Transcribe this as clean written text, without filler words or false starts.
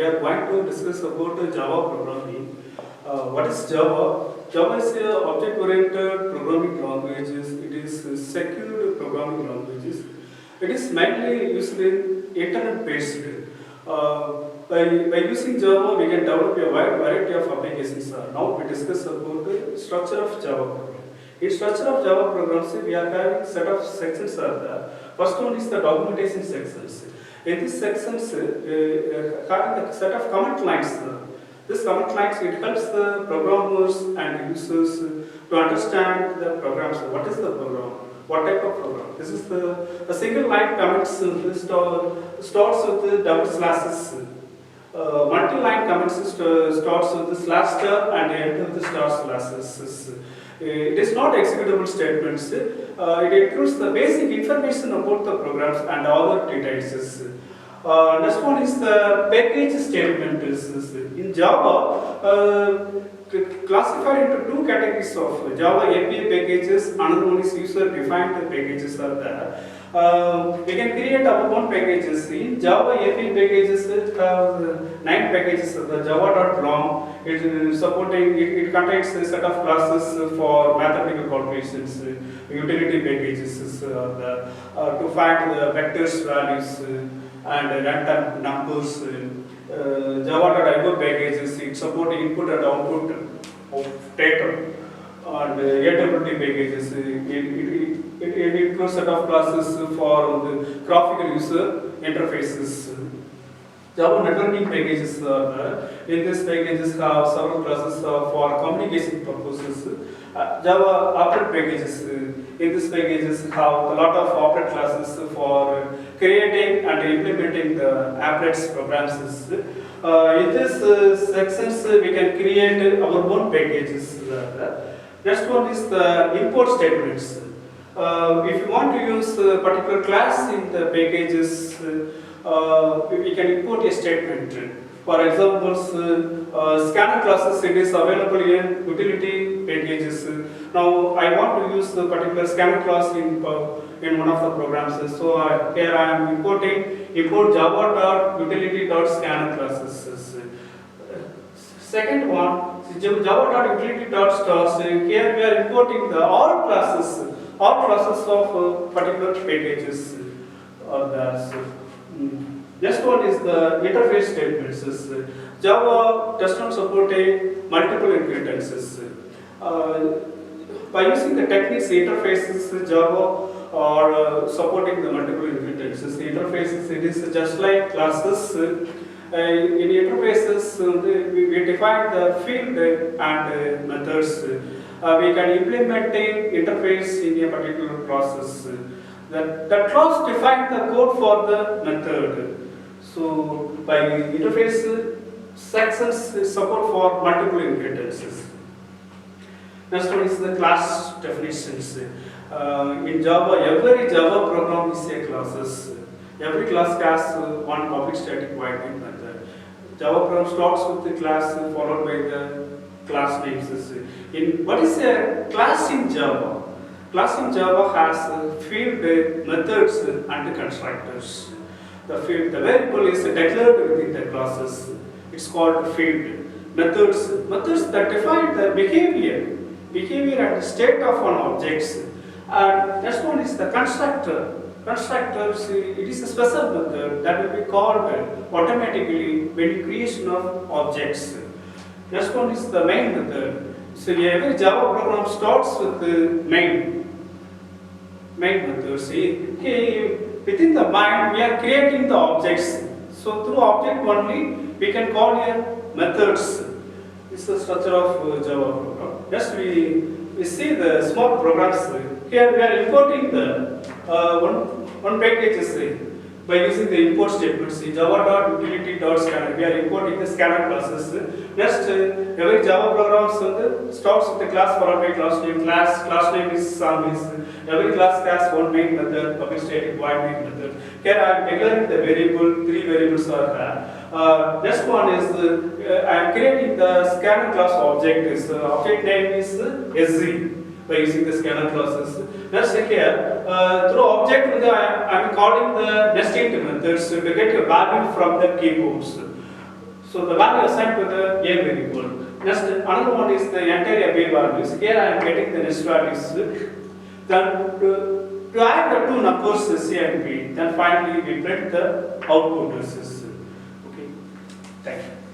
are going to discuss about Java programming. What is Java? Java is an object-oriented programming language. It is a secure programming languages. It is mainly used in internet-based. By using Java, we can develop a wide variety of applications. Now we discuss about the structure of Java program. In structure of Java programs, we are having set of sections are there. First one is the documentation sections. In these sections, having a set of command lines. This command lines, it helps the programmers and users to understand the programs. What is the program? What type of program? This is a single line comments starts with the double slashes. Multi-line comments starts with the slash star and end with the star slashes. It is not executable statements. It includes the basic information about the programs and other details. Next one is the package statement. In Java, classified into two categories of Java API packages. Another one is user-defined packages are there. We can create our own packages. In Java API packages, it has 9 packages. The Java.rom, it contains a set of classes for mathematical calculations, utility packages to find the vectors values and random numbers. Java.io packages, it supports input and output of data. And AWT packages, it includes set of classes for the graphical user interfaces. Java networking packages are there. In these packages have several classes for communication purposes. Java applet packages. In these packages have a lot of applet classes for creating and implementing the applets programs. In these sections we can create our own packages. Next one is the import statements. If you want to use a particular class in the packages, we can import a statement. For example, scanner classes, it is available in utility packages. Now I want to use the particular scanner class in one of the programs. So here I am import java.utility.scanner classes. Second one, java.utility.stars. Here we are importing the all classes of particular packages. Next one is the interface statements. Java does not support multiple inheritance. By using the techniques, interfaces, Java are supporting the multiple inheritances. The interfaces, it is just like classes. In interfaces, we define the field and methods. We can implement an interface in a particular process. The class defines the code for the method. So, by interface sections support for multiple inheritances. Next one is the class definitions. In Java, every Java program is a classes. Every class has one public static void main method. Java program starts with the class followed by the class names. What is a class in Java? Class in Java has field methods and constructors. The variable is declared within the classes. It's called field. Methods that define the behavior and state of an objects. And next one is the constructor. Constructors, it is a special method that will be called automatically when creation of objects. Next one is the main method. So every Java program starts with the main method. See, within the main we are creating the objects. So through object only we can call here methods. This is the structure of Java program. Next we see the small programs. Here we are importing the one package by using the import statements. Java.utility.scanner. We are importing the scanner classes. Next, every Java program starts with the class followed by class name. Class name is sum. Every class has one main method, public static void main method. Here I am declaring the variable. 3 variables are there. Next one is I am creating the scanner class object. Object name is SZ by using the scanner classes. Next here, through object I am calling the nested methods to get a value from the keyboards. So the value assigned to the A variable. Next, another one is the entire B values. Here I am getting the next values. Then to add the two numbers C and B, then finally we print the output. Okay, thank you.